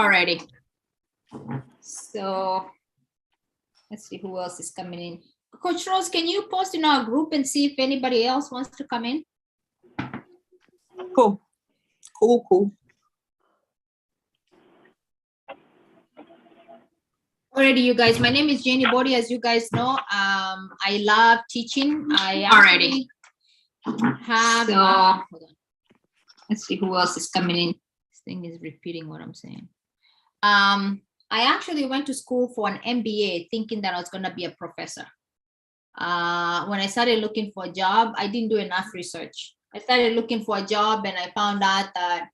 Alrighty. So let's see who else is coming in. Coach Rose, can you post in our group and see if anybody else wants to come in? Cool. Cool. Alrighty, you guys. My name is Jenny Body, as you guys know. I love teaching. I already have. Hold on. Let's see who else is coming in. This thing is repeating what I'm saying. I actually went to school for an MBA thinking that I was going to be a professor. When I started looking for a job, I didn't do enough research. I started looking for a job and I found out that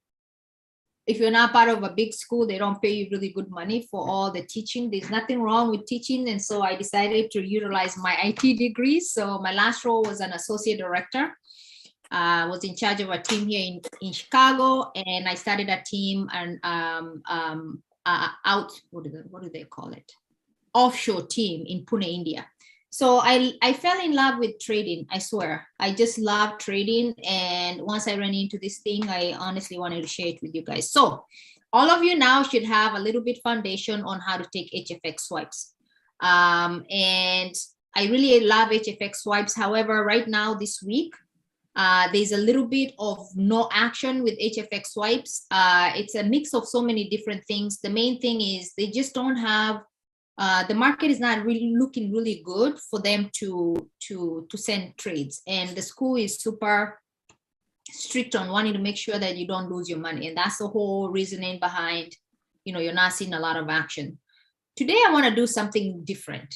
if you're not part of a big school, they don't pay you really good money for all the teaching. There's nothing wrong with teaching. And so I decided to utilize my IT degree. So my last role was an associate director. I was in charge of a team here in Chicago, and I started a team and what do they call it? Offshore team in Pune, India. So I fell in love with trading. I swear, I just love trading. And once I ran into this thing, I honestly wanted to share it with you guys. So all of you now should have a little bit foundation on how to take HFX swipes. And I really love HFX swipes. However, right now, this week, there's a little bit of no action with HFX swipes. It's a mix of so many different things. The main thing is they just don't have, the market is not really looking really good for them to send trades. And the school is super strict on wanting to make sure that you don't lose your money. And that's the whole reasoning behind, you're not seeing a lot of action. Today, I want to do something different.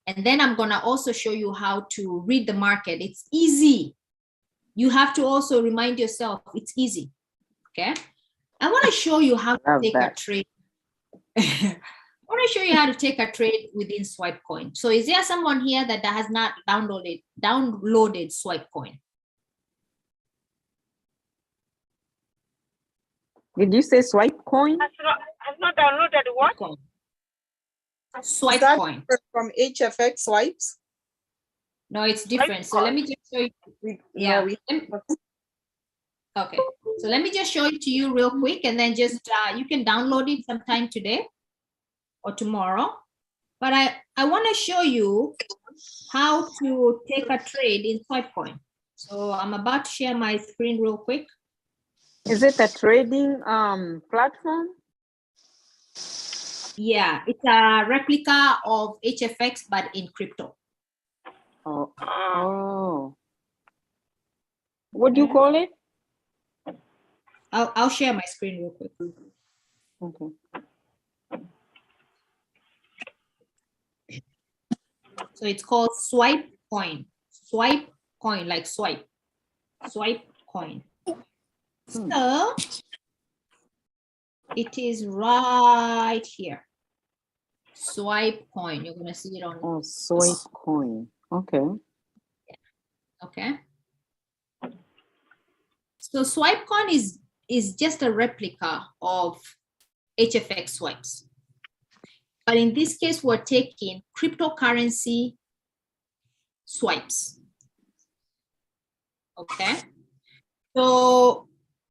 And then I'm going to also show you how to read the market. It's easy. You have to also remind yourself it's easy. Okay. I want to show you how to take a trade. I want to show you how to take a trade within Swipecoin. So is there someone here that has not downloaded Swipecoin? Did you say Swipecoin? I've not downloaded what? Swipecoin. From HFX swipes? No, it's different. So let me just show you. Yeah. Okay. So let me just show it to you real quick, and then just you can download it sometime today or tomorrow. But I want to show you how to take a trade in Swipecoin. So I'm about to share my screen real quick. Is it a trading platform? Yeah, it's a replica of HFX, but in crypto. Oh. What do you call it? I'll share my screen real quick. Okay. So it's called Swipecoin. Swipecoin, like swipe. Swipecoin. So it is right here. Swipecoin. You're gonna see it on. Oh, Swipecoin. Okay. Okay. So Swipecoin is just a replica of HFX swipes. But in this case, we're taking cryptocurrency swipes. Okay. So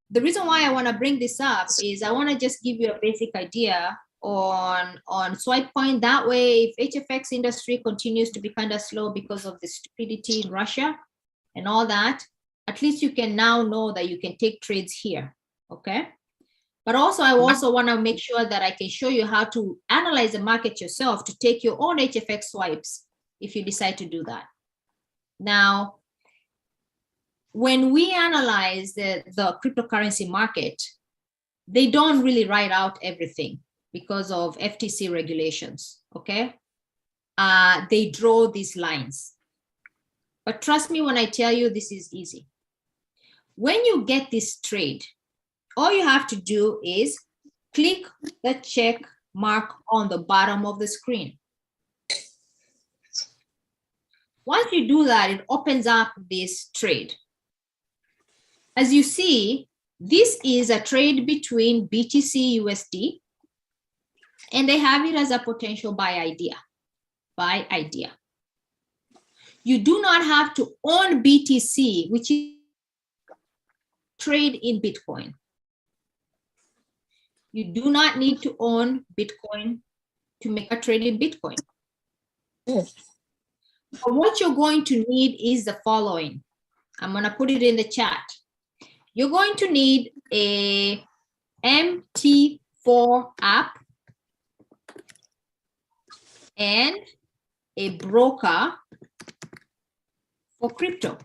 the reason why I want to bring this up is I want to just give you a basic idea on Swipecoin. That way, if HFX industry continues to be kind of slow because of the stupidity in Russia and all that, at least you can now know that you can take trades here. Okay. But also, I also want to make sure that I can show you how to analyze the market yourself to take your own HFX swipes if you decide to do that. Now, when we analyze the cryptocurrency market, they don't really write out everything because of FTC regulations, okay? They draw these lines. But trust me when I tell you this is easy. When you get this trade, all you have to do is click the check mark on the bottom of the screen. Once you do that, it opens up this trade. As you see, this is a trade between BTC USD, and they have it as a potential buy idea. Buy idea. You do not have to own BTC, which is trade in Bitcoin. You do not need to own Bitcoin to make a trade in Bitcoin. Yes. But what you're going to need is the following. I'm going to put it in the chat. You're going to need a MT4 app and a broker for crypto.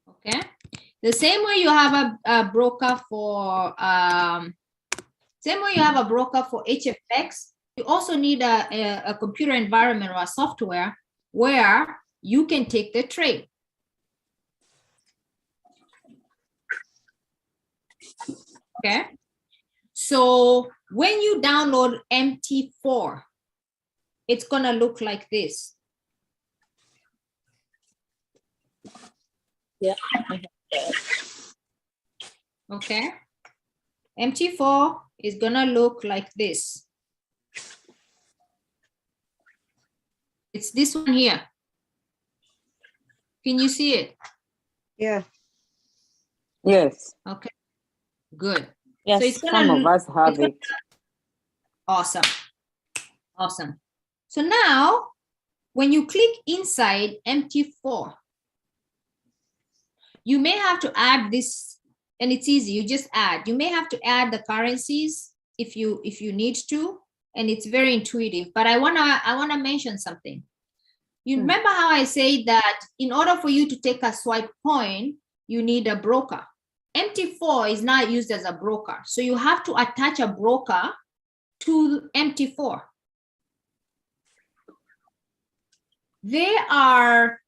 Okay. The same way you have a broker for HFX, you also need a computer environment or a software where you can take the trade. Okay. So when you download MT4, it's gonna look like this. Yeah. Okay. MT4 is gonna look like this. It's this one here. Can you see it? Yeah. Yes. Okay, good. Yes. So it's gonna Some of us have it. Awesome. Awesome. So now, when you click inside MT4, you may have to add this, and it's easy. You just add. You may have to add the currencies if you need to, and it's very intuitive. But I wanna mention something. You remember how I say that in order for you to take a Swipecoin, you need a broker. MT4 is not used as a broker, so you have to attach a broker to MT4. There are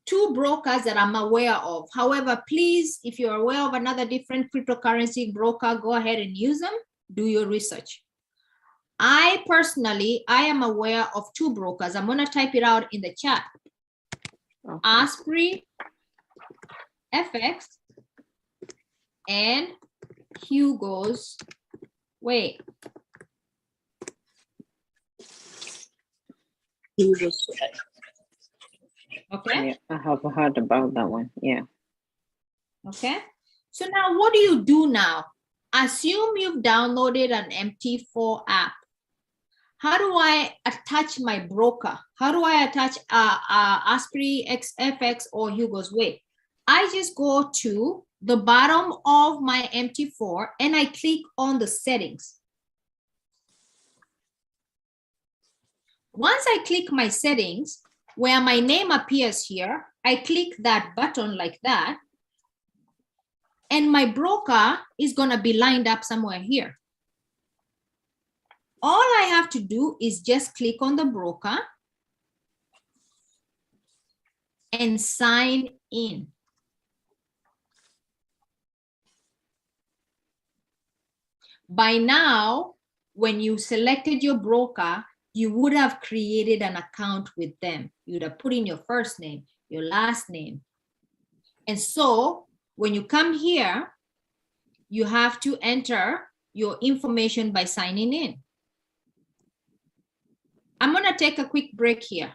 2 brokers that I'm aware of. However, please, if you're aware of another different cryptocurrency broker, go ahead and use them. Do your research. I personally, I am aware of 2 brokers. I'm going to type it out in the chat. Okay. Osprey FX and Hugo's Way. Okay. Yeah, I have heard about that one. Yeah. Okay. So now what do you do now? Assume you've downloaded an MT4 app. How do I attach my broker? How do I attach Osprey FX or Hugo's Way? I just go to the bottom of my MT4 and I click on the settings. Once I click my settings, where my name appears here, I click that button like that, and my broker is going to be lined up somewhere here. All I have to do is just click on the broker and sign in. By now, when you selected your broker, you would have created an account with them. You would have put in your first name, your last name. And so when you come here, you have to enter your information by signing in. I'm going to take a quick break here.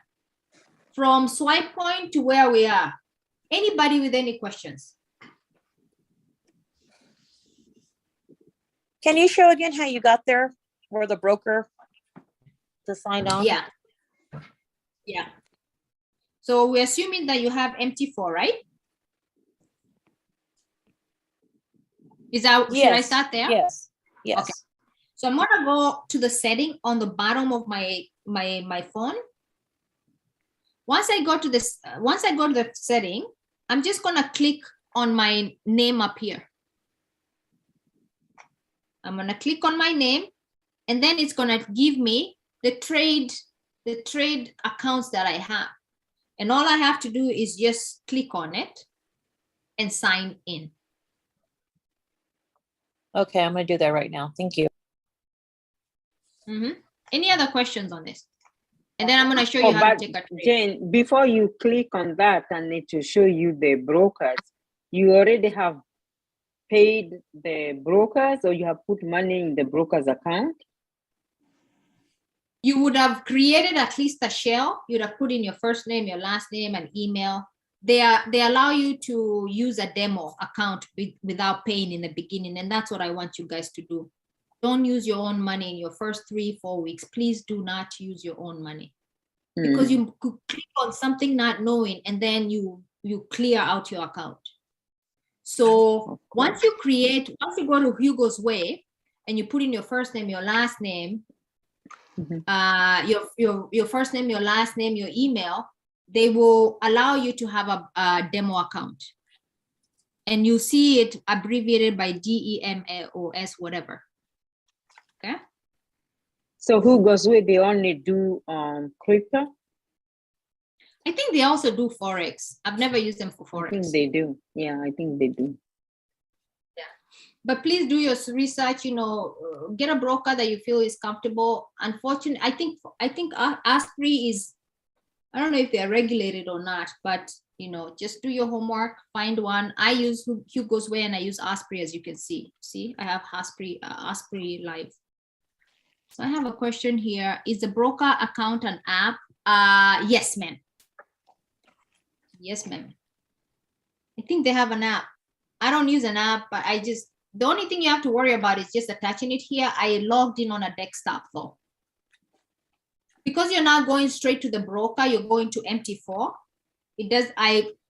From Swipecoin to where we are. Anybody with any questions? Can you show again how you got there, where the broker to sign on? Yeah. Yeah. So we're assuming that you have MT4, right? Is that, Yes. should I start there? Yes. Yes. Okay. So I'm gonna go to the setting on the bottom of my phone. Once I go to this, once I go to the setting, I'm just gonna click on my name up here. I'm gonna click on my name, and then it's gonna give me the trade accounts that I have. And all I have to do is just click on it and sign in. Okay, I'm gonna do that right now. Thank you. Any other questions on this? And then I'm going to show you how to take a trade. Jane, before you click on that and it will show you the brokers, you already have paid the brokers or you have put money in the broker's account? You would have created at least a shell. You'd have put in your first name, your last name, and email. they allow you to use a demo account without paying in the beginning, and that's what I want you guys to do. Don't use your own money in your first 3-4 weeks. Please do not use your own money, because you could click on something not knowing, and then you clear out your account. So once you go to Hugo's Way and you put in your first name, your last name, your first name, your last name, your email, they will allow you to have a demo account, and you see it abbreviated by DEMOS, whatever. Okay. So who goes with, they only do crypto? I think they also do Forex. I've never used them for Forex. I think they do. Yeah, I think they do. Yeah. But please do your research, get a broker that you feel is comfortable. Unfortunately, I think Osprey is, I don't know if they're regulated or not, but just do your homework, find one. I use Hugo's Way and I use Osprey, as you can see. See, I have Osprey Live. So I have a question here. Is the broker account an app? Yes, ma'am. Yes, ma'am. I think they have an app. I don't use an app, but the only thing you have to worry about is just attaching it here. I logged in on a desktop though. Because you're not going straight to the broker, you're going to MT4. It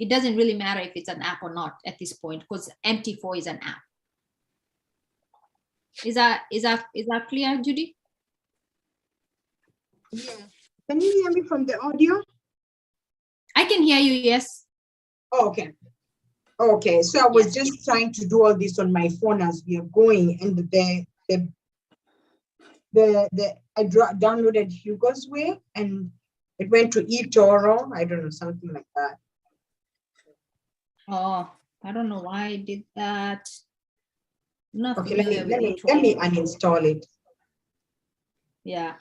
doesn't really matter if it's an app or not at this point, because MT4 is an app. Is that clear, Judy? Yeah. Can you hear me from the audio? I can hear you, yes. Oh, okay. Okay, so I was just trying to do all this on my phone as we are going, and I downloaded Hugo's Way, and it went to eToro. I don't know, something like that. Oh, I don't know why I did that. Not Okay, let me eToro. uninstall it. Yeah.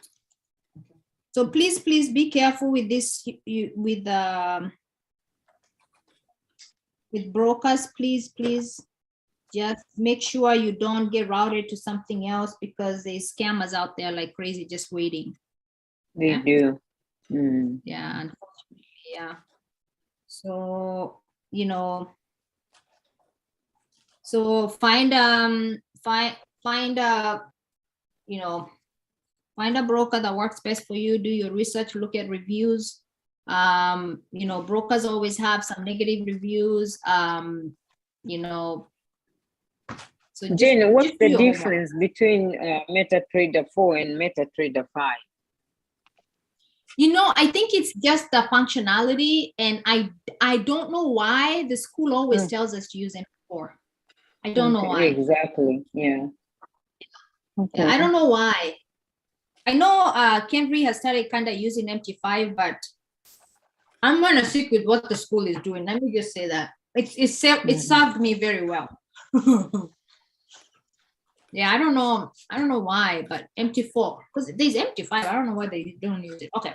So please be careful with this, with brokers. Please just make sure you don't get routed to something else, because there's scammers out there like crazy just waiting. They do. Yeah, unfortunately, yeah. So so find a broker that works best for you. Do your research, look at reviews. Brokers always have some negative reviews. So Jane, what's the difference between MetaTrader 4 and MetaTrader 5? I think it's just the functionality, and I don't know why the school always tells us to use M4. I don't know why. Exactly. Yeah. Okay. Yeah, I don't know why. I know Kenry has started kind of using MT5, but I'm gonna stick with what the school is doing. Let me just say that it served me very well. Yeah, I don't know why, but MT4, because there's MT5. I don't know why they don't use it. Okay.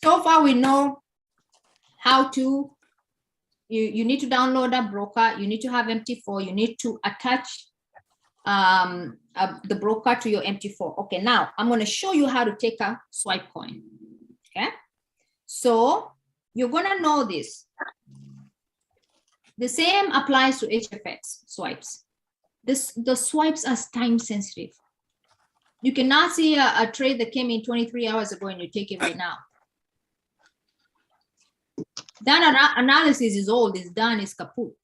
So far we know how to. You need to download a broker. You need to have MT4. You need to attach the broker to your MT4. Okay, now I'm going to show you how to take a Swipecoin. Okay, so you're going to know this. The same applies to HFX swipes. The swipes are time sensitive. You cannot see a trade that came in 23 hours ago and you take it right now. That analysis is old, it's done, it's kaput.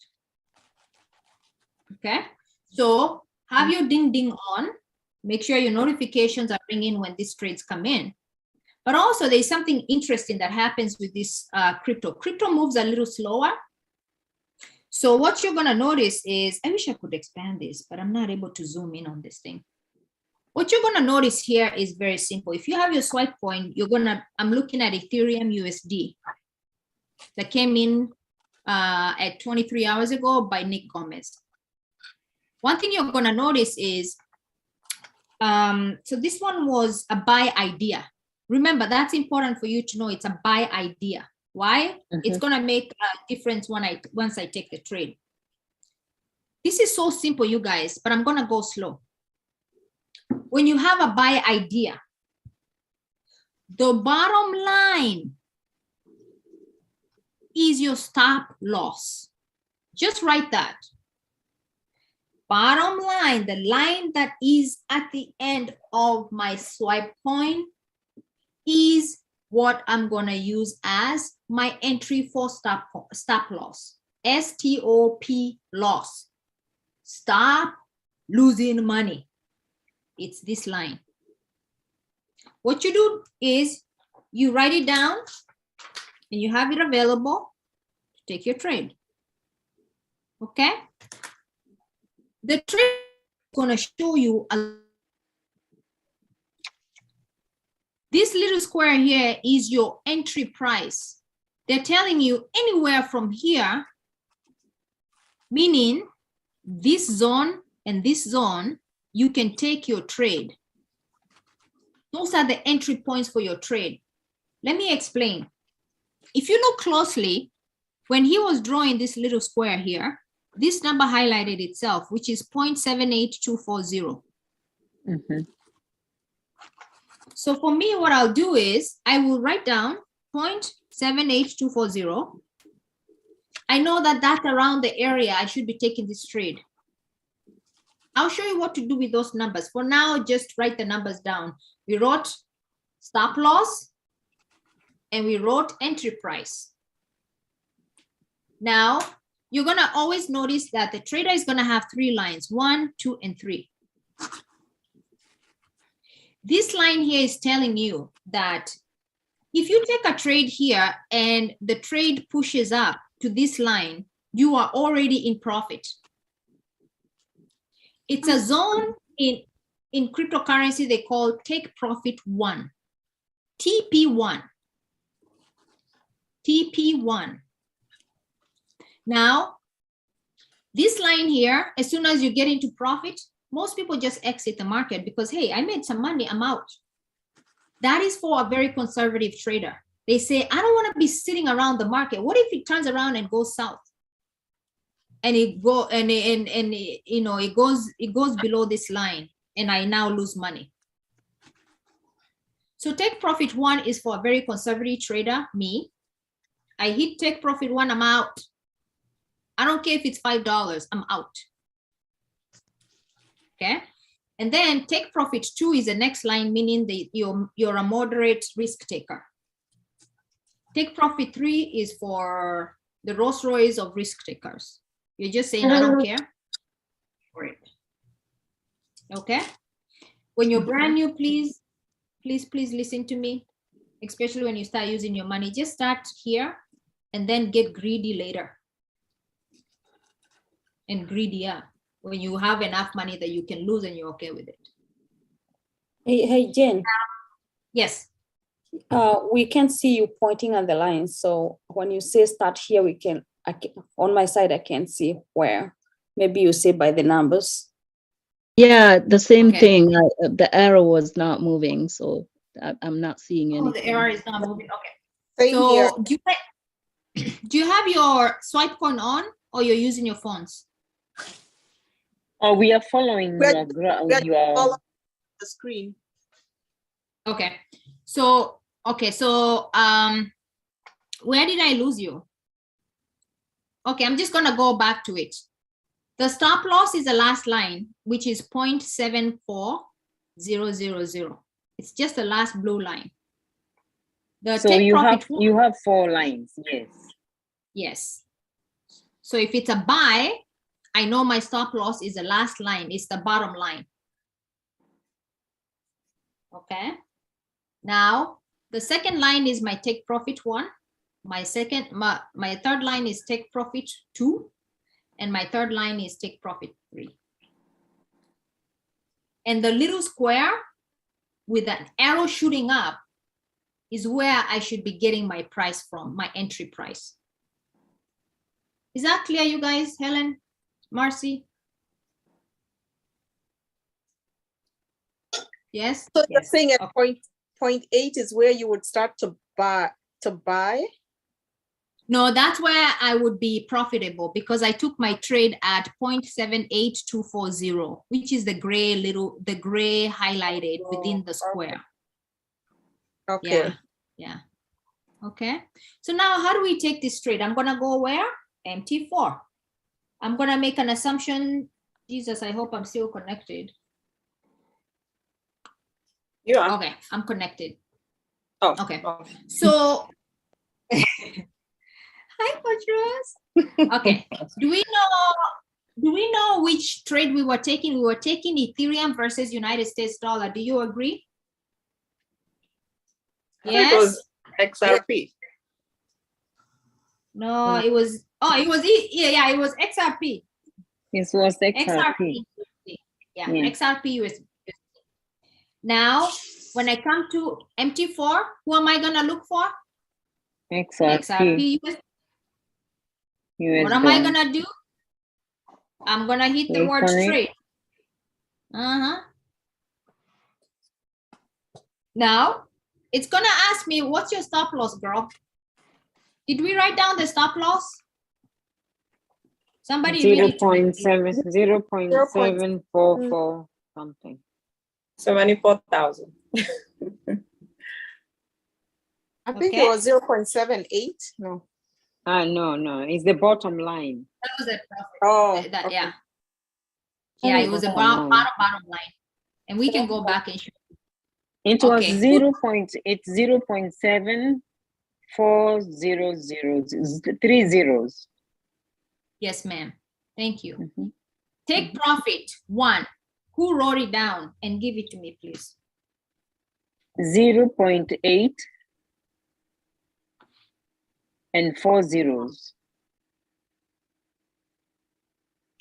Okay, so have your ding ding on. Make sure your notifications are ringing when these trades come in. But also there's something interesting that happens with this crypto. Crypto moves a little slower. So what you're gonna notice is, I wish I could expand this, but I'm not able to zoom in on this thing. What you're gonna notice here is very simple. If you have your Swipecoin, I'm looking at Ethereum USD that came in at 23 hours ago by Nick Gomez. One thing you're gonna notice is, so this one was a buy idea. Remember, that's important for you to know, it's a buy idea. Why? It's gonna make a difference once I take the trade. This is so simple, you guys, but I'm gonna go slow. When you have a buy idea, the bottom line is your stop loss. Just write that. Bottom line, the line that is at the end of my swipe coin is what I'm gonna use as my entry for stop loss. STOP loss. Stop losing money. It's this line. What you do is you write it down and you have it available to take your trade. Okay? The trade is going to show you this little square here is your entry price. They're telling you anywhere from here, meaning this zone and this zone, you can take your trade. Those are the entry points for your trade. Let me explain. If you look closely, when he was drawing this little square here, this number highlighted itself, which is 0.78240. Mm-hmm. So for me, what I'll do is I will write down 0.78240. I know that that's around the area I should be taking this trade. I'll show you what to do with those numbers. For now, just write the numbers down. We wrote stop loss and we wrote entry price. Now, you're gonna always notice that the trader is gonna have 3 lines, 1, 2, and 3. This line here is telling you that if you take a trade here and the trade pushes up to this line, you are already in profit. It's a zone in cryptocurrency they call take profit 1, TP1. TP1. Now, this line here, as soon as you get into profit, most people just exit the market because, hey, I made some money, I'm out. That is for a very conservative trader. They say, I don't want to be sitting around the market. What if it turns around and goes south? And it goes below this line and I now lose money. So take profit 1 is for a very conservative trader, me. I hit take profit 1, I'm out. I don't care if it's $5, I'm out. Okay. And then take profit 2 is the next line, meaning that you're a moderate risk taker. Take profit 3 is for the Rolls Royce of risk takers. You're just saying, I don't care for it. Okay. When you're brand new, please listen to me, especially when you start using your money. Just start here and then get greedy later. And greedier when you have enough money that you can lose and you're okay with it. Hey Jen. Yes. We can see you pointing on the line. So when you say start here, on my side, I can see where. Maybe you say by the numbers. Yeah, the same Okay. thing. The arrow was not moving, so I'm not seeing anything. Oh, the arrow is not moving. Okay. Same here. So do you have your Swipecoin on or you're using your phones? Oh, we are following We are your the screen. Okay. So where did I lose you? Okay, I'm just gonna go back to it. The stop loss is the last line, which is 0.74000. It's just the last blue line. The so take you profit have 4 lines, yes. Yes. So if it's a buy, I know my stop loss is the last line, it's the bottom line. Okay. Now, the second line is my take profit 1. My third line is take profit 2. And my third line is take profit 3. And the little square with an arrow shooting up is where I should be getting my price from, my entry price. Is that clear, you guys? Helen, Marcy? Yes? So you're Yes. saying at Okay. point 8 is where you would start to buy. No, that's where I would be profitable because I took my trade at 0.78240, which is the gray highlighted within the square. Okay. Yeah. Okay. So now how do we take this trade? I'm gonna go where? MT4. I'm gonna make an assumption. Jesus, I hope I'm still connected. Yeah. Okay, I'm connected. Oh, Okay. okay. So, hi, Coach Rose. Okay. Do we know which trade we were taking? We were taking Ethereum versus United States dollar. Do you agree? I think it Yes. was XRP. No, it was. Oh, it was. Yeah, it was XRP. This was XRP. XRP. Yeah, Yeah. XRP USD. Now, when I come to MT4, who am I gonna look for? XRP. USD. US What am I dollar. gonna do? I'm gonna hit the Click word on it. trade. Uh-huh. Now, it's gonna ask me, what's your stop loss, girl? Did we write down the stop loss? Somebody read it to me, please. 0.744 something. 74,000. I think Okay. it was 0.78. No. No, it's the bottom line. That was a profit. Oh, That, okay. yeah. Yeah, it was a Bottom bottom line. line. And we can go back and show. It was Okay. 0.74000, 3 zeros. Yes, ma'am. Thank you. Mhm. Take profit, 1. Who wrote it down? And give it to me, please. 0.8 and 4 zeros.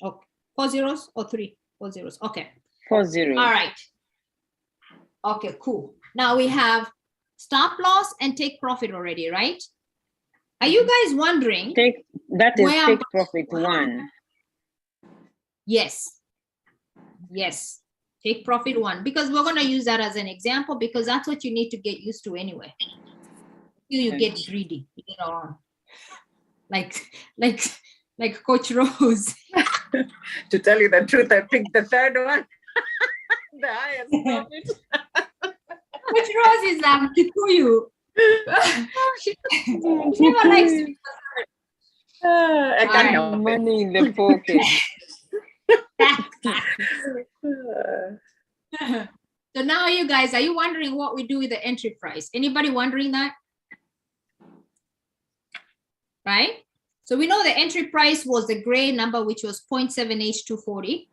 Okay. 4 zeros or 3? 4 zeros. Okay. 4 zeros. All right. Okay, cool. Now we have stop loss and take profit already, right? Are you guys wondering? That is Where take I'm- profit 1. Yes. Yes. Take profit 1, because we're going to use that as an example, because that's what you need to get used to anyway. You Okay. get greedy later on. Like Coach Rose. To tell you the truth, I picked the third one. The highest profit. Coach Rose is Kikuyu. she never likes to be I can't Alright. help it. Money in the pocket. So now you guys, are you wondering what we do with the entry price? Anybody wondering that? Right? So we know the entry price was the gray number, which was 0.7H240.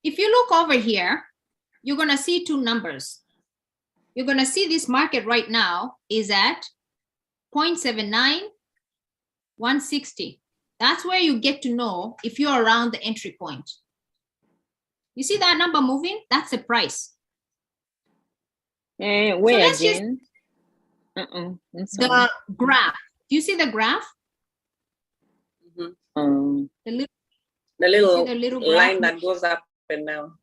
If you look over here, you're going to see 2 numbers. You're going to see this market right now is at 0.79, 160. That's where you get to know if you're around the entry point. You see that number moving? That's the price. Wait let's just- again. I'm The sorry. graph. Do you see the graph? Um, The little, The little, see the little line graph? that goes up and down.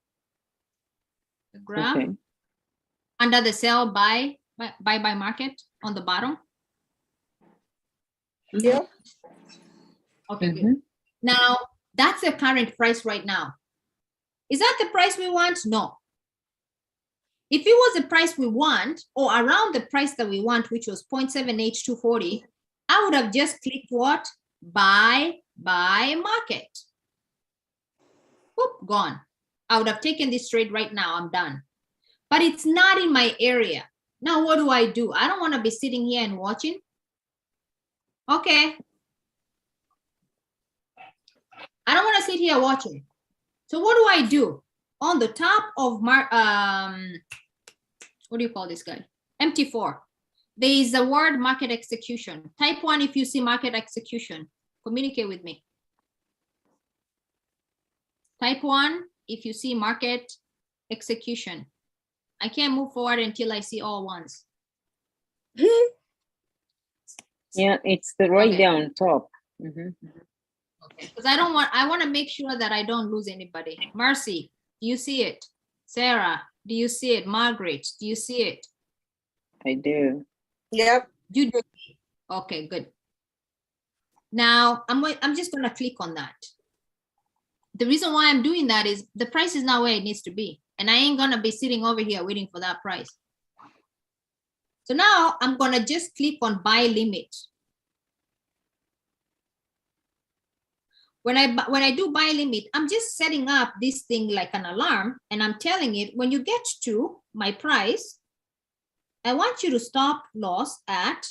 The graph okay. under the sell buy market on the bottom. Yeah. Okay, good. Mhm. Now that's the current price right now. Is that the price we want? No. If it was the price we want, or around the price that we want, which was 0.7H240, I would have just clicked what? Buy market. Whoop, gone. I would have taken this trade right now. I'm done. But it's not in my area. Now what do? I don't want to be sitting here and watching. Okay. I don't want to sit here watching. So what do? On the top of what do you call this guy? MT4. There is a word market execution. Type 1 if you see market execution. Communicate with me. Type 1 if you see market execution. I can't move forward until I see all ones. Yeah, it's the right Okay. there on top. Mhm. Okay. Because I want to make sure that I don't lose anybody. Mercy, do you see it? Sarah, do you see it? Margaret, do you see it? I do. Yep. You do. Okay, good. Now I'm just gonna click on that. The reason why I'm doing that is the price is not where it needs to be. And I ain't gonna be sitting over here waiting for that price. So now I'm gonna just click on buy limit. When I do buy limit, I'm just setting up this thing like an alarm, and I'm telling it, when you get to my price, I want you to stop loss at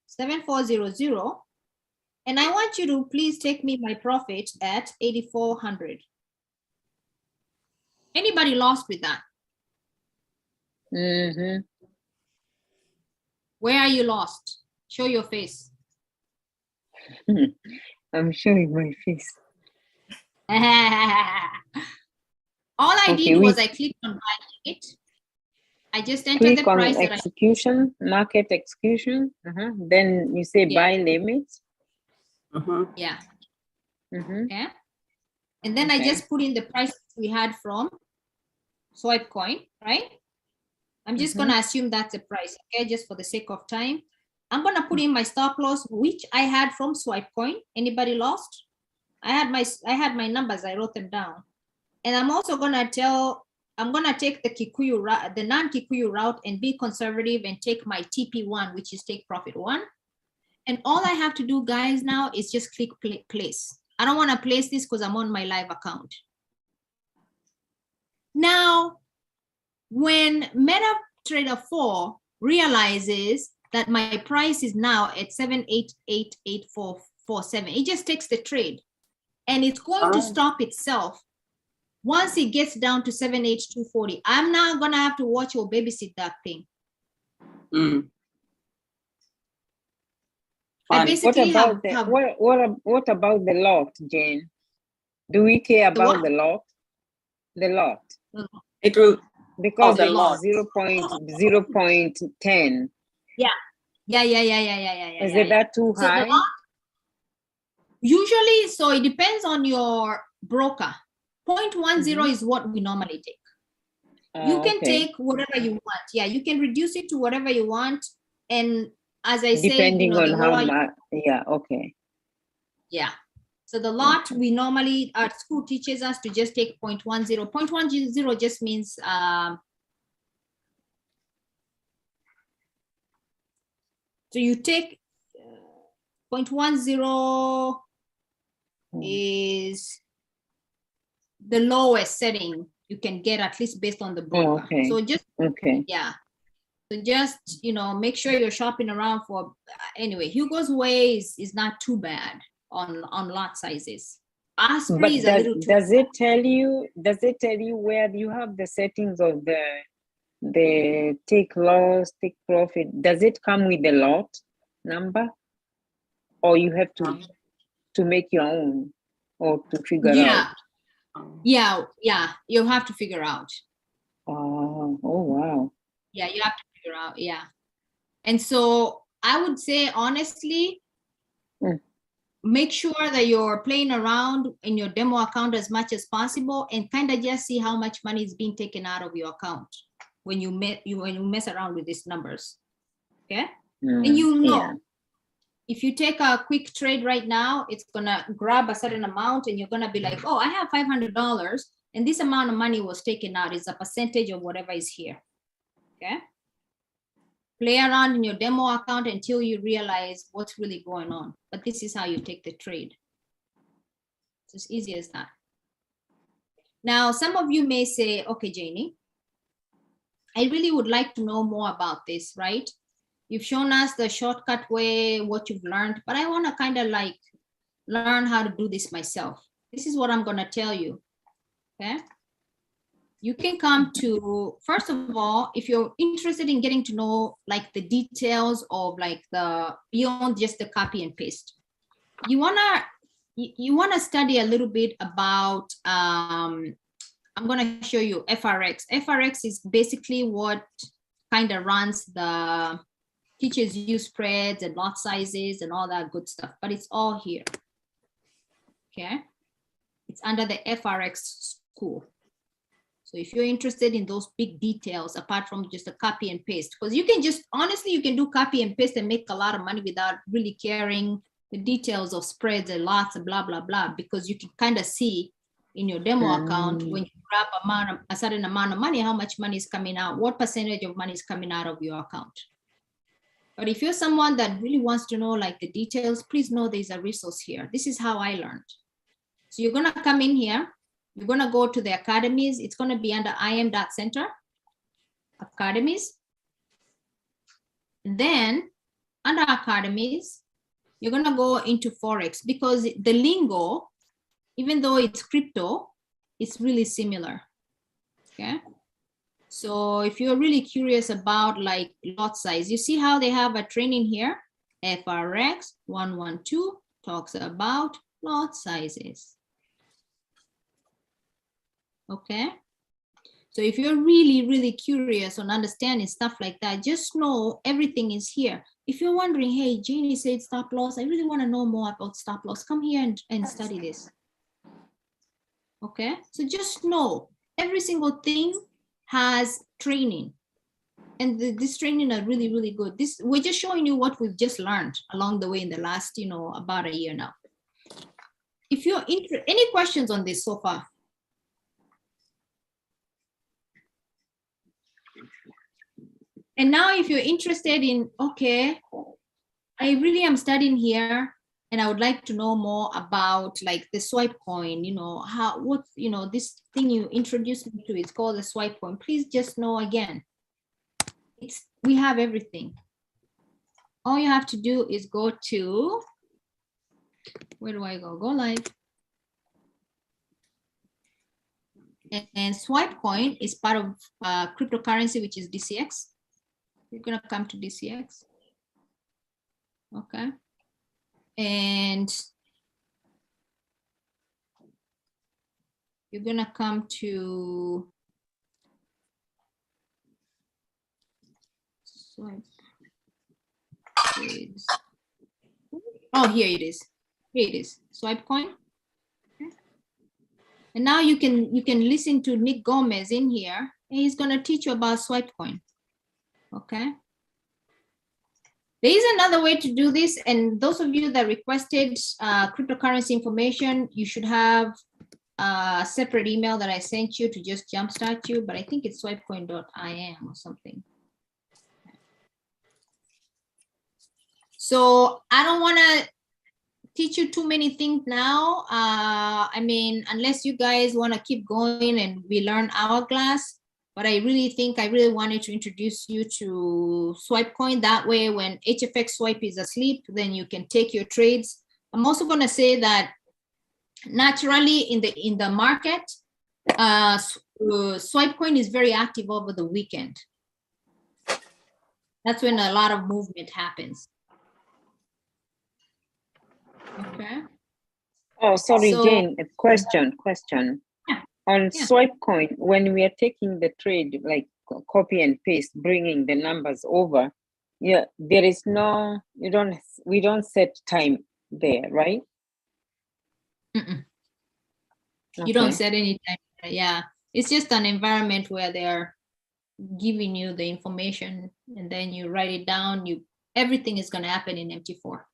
7400, and I want you to please take me my profit at 8,400. Anybody lost with that? Mm-hmm. Where are you lost? Show your face. I'm showing my face. All I Okay, did was I clicked on buy limit. I just entered the Click on price that execution, market execution. Then you say Yeah. buy limit. yeah. Mhm. Okay. And then I Okay. just put in the price we had from Swipecoin, right? I'm just gonna assume that's the price, okay, just for the sake of time. I'm gonna put in my stop loss, which I had from Swipecoin. Anybody lost? I had my numbers, I wrote them down. And I'm also gonna I'm gonna take the Kikuyu route, the non-Kikuyu route, and be conservative and take my TP1, which is take profit 1. And all I have to do, guys, now is just click place. I don't want to place this because I'm on my live account. Now, when MetaTrader 4 realizes that my price is now at 7888447, it just takes the trade, and it's going to stop itself once it gets down to 78240. I'm now gonna have to watch or babysit that thing. I What basically about have what about the lot, Jane? Do we care The about what? the lot? The lot. It will. Because the it's lot. 0.10. Yeah. Is it that too So the high? lot, usually, so it depends on your broker. 0.10 is what we normally take. You can Okay. take whatever you want. Yeah, you can reduce it to whatever you want. And as I say, Depending on the how lower, much. Yeah, okay. yeah. So the lot, we normally, our school teaches us to just take 0.10. 0.10 just means so you take 0.10 is the lowest setting you can get, at least based on the broker. Okay. So just, Okay. yeah. So just, make sure you're shopping around for, anyway, Hugo's way is not too bad on lot sizes. Osprey But is a little too. does it tell you where you have the settings of the take loss, take profit? Does it come with the lot number? Or you have to make your own or to figure out? Yeah, you have to figure out. Oh wow. Yeah, you have to figure out, yeah. And so I would say, honestly, make sure that you're playing around in your demo account as much as possible and kind of just see how much money is being taken out of your account when you mess around with these numbers, okay? And Yeah. if you take a quick trade right now, it's gonna grab a certain amount and you're gonna be like, oh, I have $500 and this amount of money was taken out. Is a percentage of whatever is here, okay? Play around in your demo account until you realize what's really going on. But this is how you take the trade. It's as easy as that. Now, some of you may say, okay, Janie, I really would like to know more about this, right? You've shown us the shortcut way, what you've learned, but I want to kind of like learn how to do this myself. This is what I'm going to tell you, okay? You can come to, first of all, if you're interested in getting to know like the details of like beyond just the copy and paste, you wanna study a little bit about, I'm gonna show you FRX. FRX is basically what kind of runs teaches you spreads and lot sizes and all that good stuff, but it's all here, okay? It's under the FRX school. So if you're interested in those big details, apart from just a copy and paste, because you can just, honestly, you can do copy and paste and make a lot of money without really caring the details of spreads and lots and blah, blah, blah, because you can kind of see in your demo account, when you grab a certain amount of money, how much money is coming out, what percentage of money is coming out of your account. But if you're someone that really wants to know like the details, please know there's a resource here. This is how I learned. So you're gonna come in here, you're gonna go to the academies. It's gonna be under im.center, academies. And then under academies, you're gonna go into Forex, because the lingo, even though it's crypto, it's really similar, okay? So if you're really curious about like lot size, you see how they have a training here, FRX 112 talks about lot sizes, okay? So if you're really, really curious on understanding stuff like that, just know everything is here. If you're wondering, hey, Jeannie said stop loss, I really wanna know more about stop loss, come here and study this. Okay, so just know every single thing has training, and this training are really, really good. This, we're just showing you what we've just learned along the way in the last, about a year now. If you're interested, any questions on this so far? And now if you're interested in, okay, I really am studying here, and I would like to know more about like the Swipecoin, this thing you introduced me to, it's called the Swipecoin. Please just know again, we have everything. All you have to do is go to, where do I go? Go live. And Swipecoin is part of cryptocurrency, which is DCX. You're gonna come to DCX. Okay. And you're gonna come to swipe. Oh, here it is. Here it is. Swipecoin. Okay. And now you can listen to Nick Gomez in here, and he's gonna teach you about Swipecoin. Okay. There is another way to do this, and those of you that requested cryptocurrency information, you should have a separate email that I sent you to just jumpstart you, but I think it's swipecoin.im or something. So I don't want to teach you too many things now. I mean, unless you guys want to keep going and we learn hourglass. But I really wanted to introduce you to Swipecoin. That way, when HFX Swipe is asleep, then you can take your trades. I'm also going to say that naturally in the market, Swipecoin is very active over the weekend. That's when a lot of movement happens. Okay. Oh, sorry, So- Jane, a question. Yeah. On Yeah. Swipecoin, when we are taking the trade, like copy and paste, bringing the numbers over, yeah, there is no, we don't set time there, right? Mm-mm. You don't Okay. set any time. Yeah, it's just an environment where they're giving you the information, and then you write it down. Everything is going to happen in MT4.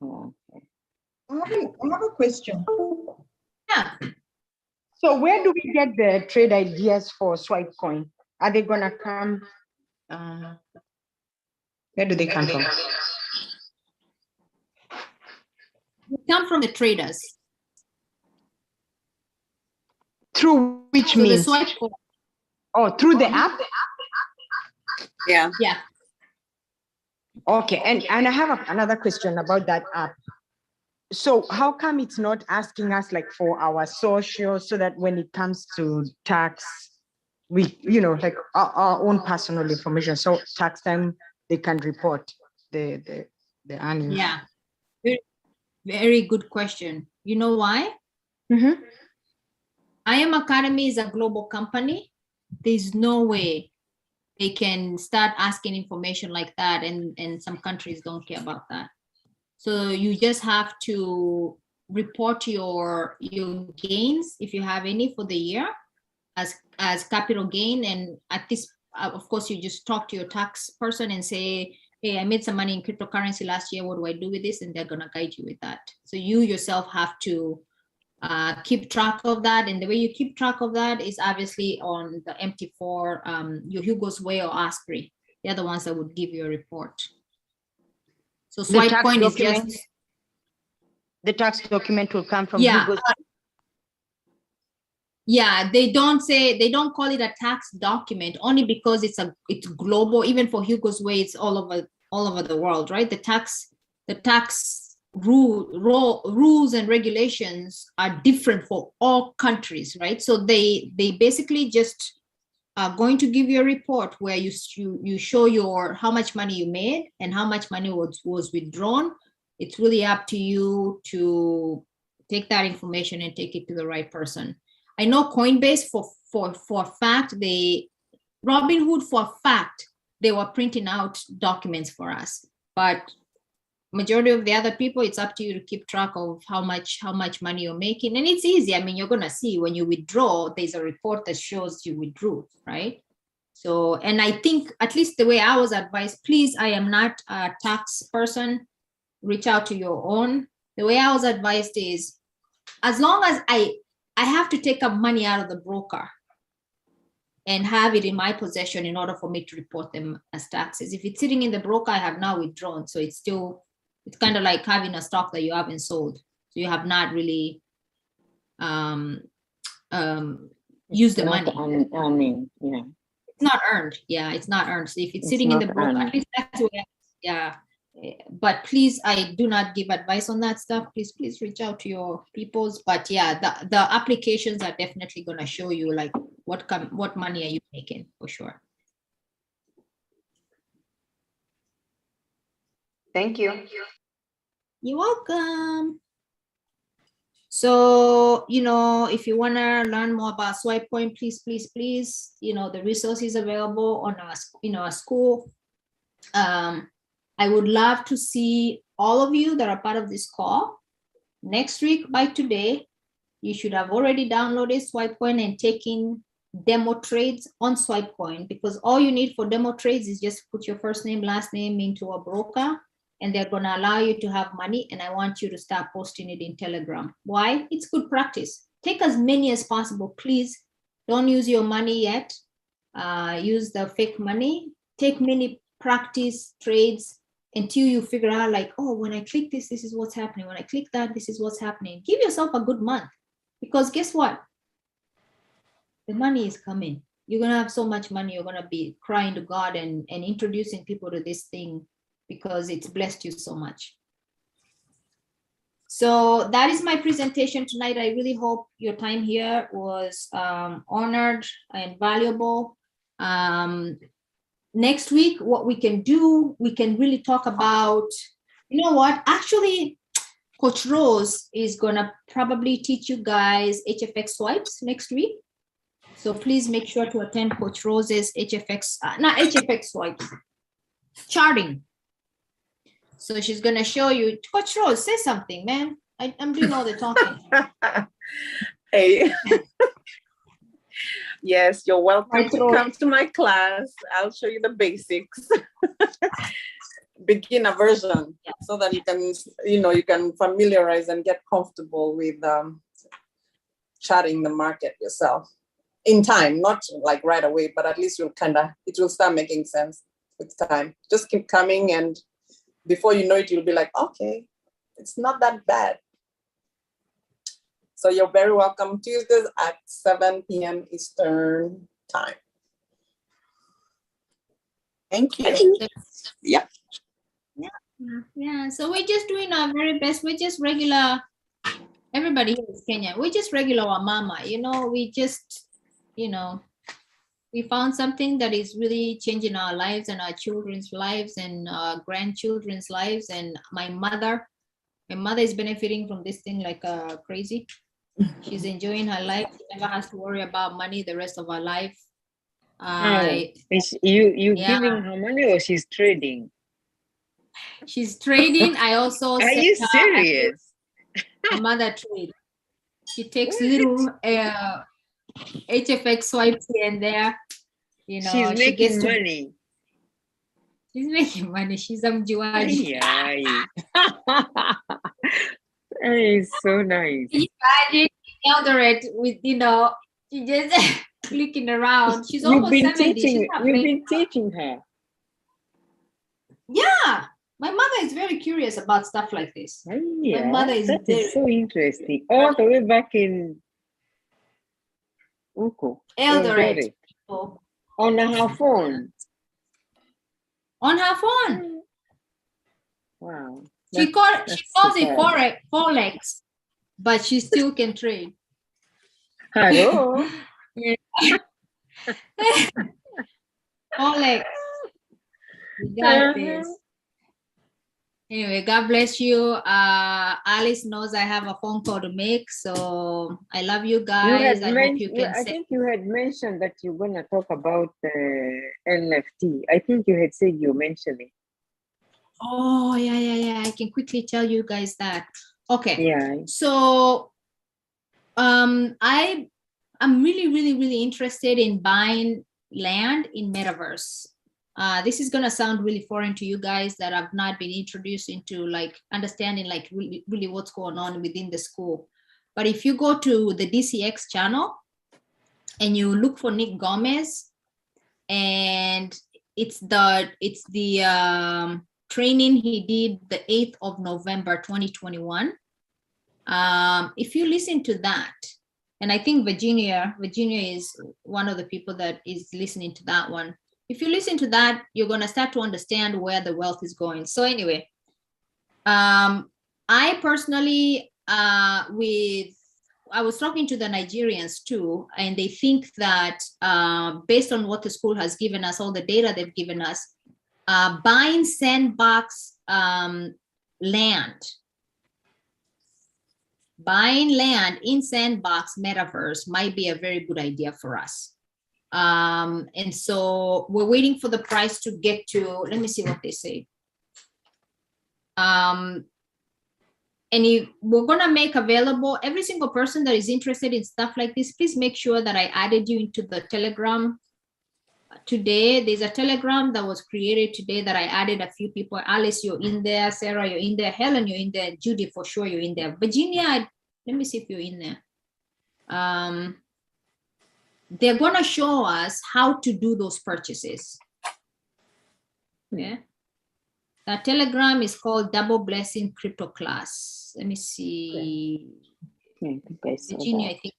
Oh, okay. I have a question. Yeah. So where do we get the trade ideas for Swipecoin? Are they gonna come? Where do they come from? They come from the traders. Through which So the means? Swipecoin, Oh, through the app? Yeah. yeah. Okay, and I have another question about that app. So how come it's not asking us like for our social, so that when it comes to tax, we, like our own personal information, so tax time they can report the earnings? Yeah. Very, very good question. You know why? Mhm. IM Academy is a global company. There's no way they can start asking information like that, and some countries don't care about that. So you just have to report your gains, if you have any, for the year as capital gain. And at this, of course, you just talk to your tax person and say, hey, I made some money in cryptocurrency last year. What do I do with this? And they're going to guide you with that. So you yourself have to keep track of that. And the way you keep track of that is obviously on the MT4, your Hugo's Way or Osprey. They're the ones that would give you a report. So The tax Swipecoin is document, just, the tax document will come from yeah. Hugo's. Yeah, they don't call it a tax document only because it's global. Even for Hugo's Way, it's all over the world, right? The tax rules and regulations are different for all countries, right? So they basically just are going to give you a report where you show how much money you made and how much money was withdrawn. It's really up to you to take that information and take it to the right person. I know Coinbase for a fact, Robinhood for a fact, they were printing out documents for us, but majority of the other people, it's up to you to keep track of how much money you're making. And it's easy. I mean, you're gonna see when you withdraw, there's a report that shows you withdrew, right? So, and I think at least the way I was advised, please, I am not a tax person, reach out to your own. The way I was advised is, as long as I have to take up money out of the broker and have it in my possession in order for me to report them as taxes. If it's sitting in the broker, I have now withdrawn. So it's kind of like having a stock that you haven't sold. So you have not really used the money. Earning, yeah. It's not earned. Yeah, it's not earned. So if it's sitting in the broker, at least that's where, yeah. But please, I do not give advice on that stuff. Please reach out to your peoples. But yeah, the applications are definitely going to show you like what money are you making for sure. Thank you. You're welcome. So, if you want to learn more about Swipecoin, please, the resources available on our school. I would love to see all of you that are part of this call. Next week, by today, you should have already downloaded Swipecoin and taken demo trades on Swipecoin, because all you need for demo trades is just put your first name, last name into a broker, and they're going to allow you to have money. And I want you to start posting it in Telegram. Why? It's good practice. Take as many as possible. Please don't use your money yet. Use the fake money. Take many practice trades until you figure out like, oh, when I click this is what's happening. When I click that, this is what's happening. Give yourself a good month, because guess what? The money is coming. You're going to have so much money. You're going to be crying to God and introducing people to this thing because it's blessed you so much. So that is my presentation tonight. I really hope your time here was honored and valuable. Next week, what we can do, we can really talk about, actually, Coach Rose is gonna probably teach you guys HFX swipes next week. So please make sure to attend Coach Rose's not HFX swipes, charting. So she's gonna show you. Coach Rose, say something, man. I'm doing all the talking. Hey. Yes, you're welcome to Rose. come to my class. I'll show you the basics. Beginner version, so that you can familiarize and get comfortable with charting the market yourself in time, not like right away, but at least it will start making sense with time. Just keep coming, and before you know it, you'll be like, okay, it's not that bad. So you're very welcome. Tuesdays at 7 p.m. Eastern time. Thank you. Yeah. Yeah. So we're just doing our very best. We're just regular. Everybody here is Kenya. We're just regular mama. We just, we found something that is really changing our lives and our children's lives and our grandchildren's lives. And my mother is benefiting from this thing like crazy. She's enjoying her life. She never has to worry about money the rest of her life. Is you giving her money, or she's trading? She's trading. I also Are you serious? A mother trade. She takes little HFX swipes here and there. She's making money. She's making money. She's a mjuaji. nice, so nice. Can you imagine Eldoret with, she just clicking around. She's You've almost been 70. She's teaching. not You've playing. been teaching her. Yeah, my mother is very curious about stuff like this. Oh, yeah, mother is that very- is so interesting. All the way back in Uko, Eldoret. Eldoret, on her phone. On her phone. Wow. She calls it superb. forex, but she still can trade. Hello. Forex. You got this. Anyway, God bless you. Alice knows I have a phone call to make, so I love you guys. I hope you can I think you had mentioned that you're going to talk about the NFT. I think you had said you mentioned it. Oh, yeah. I can quickly tell you guys that. Okay. Yeah. So I'm really interested in buying land in metaverse. This is gonna sound really foreign to you guys that have not been introduced into like understanding like really what's going on within the school. But if you go to the DCX channel and you look for Nick Gomez, and it's the training he did the 8th of November 2021. If you listen to that, and I think Virginia is one of the people that is listening to that one. If you listen to that, you're going to start to understand where the wealth is going. So anyway, I personally, I was talking to the Nigerians too, and they think that based on what the school has given us, all the data they've given us, buying sandbox land in sandbox metaverse might be a very good idea for us. And so we're waiting for the price to get to, let me see what they say. And we're gonna make available every single person that is interested in stuff like this. Please make sure that I added you into the Telegram today. There's a Telegram that was created today that I added a few people. Alice, you're in there. Sarah, you're in there. Helen, you're in there. Judy, for sure, you're in there. Virginia, let me see if you're in there. They're gonna show us how to do those purchases. Yeah. That Telegram is called Double Blessing Crypto Class. Let me see. Okay. Virginia, I think.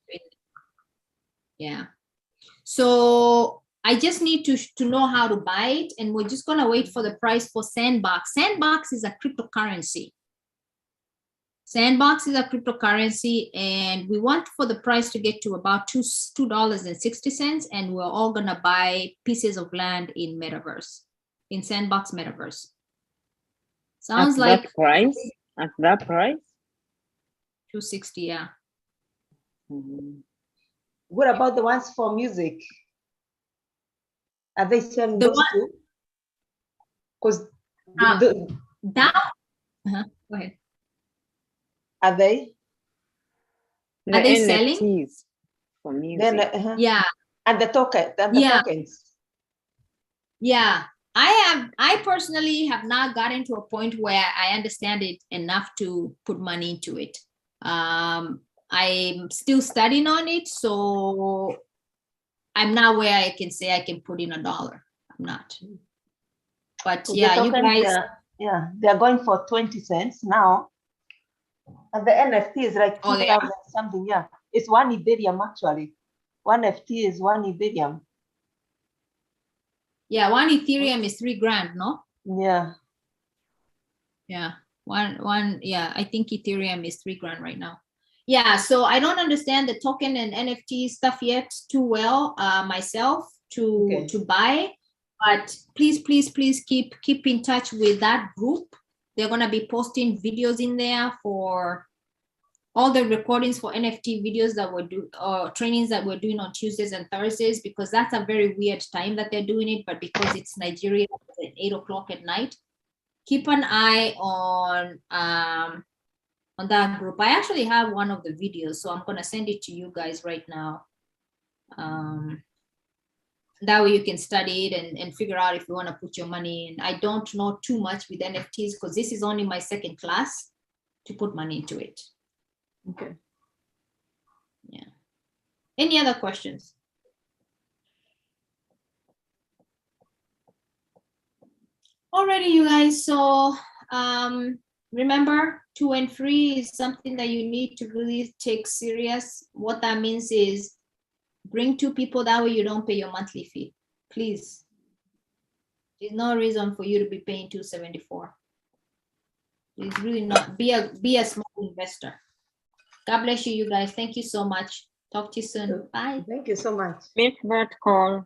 Yeah. So I just need to know how to buy it, and we're just gonna wait for the price for Sandbox. Sandbox is a cryptocurrency. Sandbox is a cryptocurrency, and we want for the price to get to about $2.60, and we're all gonna buy pieces of land in metaverse, in Sandbox metaverse. Sounds At like that price? At that price? 260, yeah. Mhm. What about the ones for music? Are they selling The those one- too? Because Go ahead. are they? Are they selling? NFTs for music. Then Yeah. and the token, Yeah. tokens. Yeah, I personally have not gotten to a point where I understand it enough to put money into it. I'm still studying on it, so I'm not where I can say I can put in $1. I'm not. But The yeah, you tokens, guys. they're going for 20 cents now. And the NFT is like Oh, 2,000 something. Yeah, it's 1 Ethereum actually. 1 FT is 1 Ethereum. Yeah, 1 Ethereum is $3,000, no? Yeah. Yeah, one. Yeah, I think Ethereum is $3,000 right now. Yeah, so I don't understand the token and NFT stuff yet too well myself to buy, but please keep in touch with that group. They're gonna be posting videos in there for all the recordings for NFT videos that we're doing, trainings that we're doing on Tuesdays and Thursdays, because that's a very weird time that they're doing it, but because it's Nigeria at 8 o'clock at night, keep an eye on that group. I actually have one of the videos, so I'm gonna send it to you guys right now. That way you can study it and figure out if you want to put your money in. I don't know too much with NFTs because this is only my second class to put money into it. Okay. Yeah. Any other questions? Alrighty, you guys. So remember, 2 and 3 is something that you need to really take serious. What that means is bring 2 people, that way you don't pay your monthly fee. Please. There's no reason for you to be paying $274. It's really not. Be a small investor. God bless you, you guys. Thank you so much. Talk to you soon. Bye. Thank you so much. Make that call.